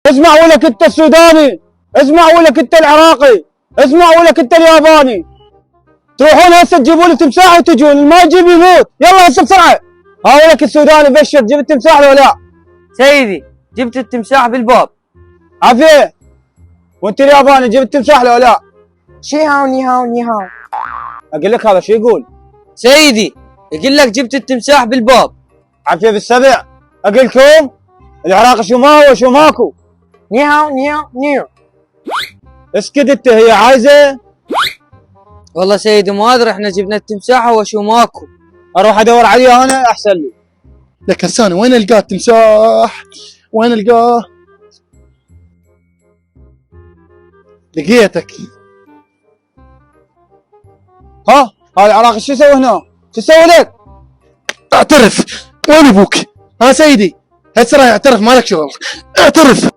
اسمع ولك انت السوداني، اسمع ولك انت العراقي، اسمع ولك انت الياباني. تروحون هسه تجيبون التمساح وتجون، ما يجيب يموت. يلا هسه بسرعه. ها ولك السوداني بشر، جيب التمساح ولا لا؟ سيدي جبت التمساح بالباب. عافيه. وانت الياباني جيب التمساح ولا لا؟ شي هاو ني هاو ني هاو. اقول لك هذا شو يقول؟ سيدي يقول لك جبت التمساح بالباب. عافيه بالسبع. اقول لكم العراق شو ما هو شو ماكو. ني هاو ني هاو ني هاو. اسكت انت، هي عايزه. والله سيدي ما ادري، احنا جبنا التمساح وشو ماكو. اروح ادور عليه انا احسن لي. لك هسانة وين القاه التمساح؟ وين القاه؟ لقيتك. ها هذا العراق شو يسوي هنا؟ شو يسوي لك؟ اعترف. وين ابوك؟ ها سيدي هسه راح يعترف، مالك شغل. اعترف.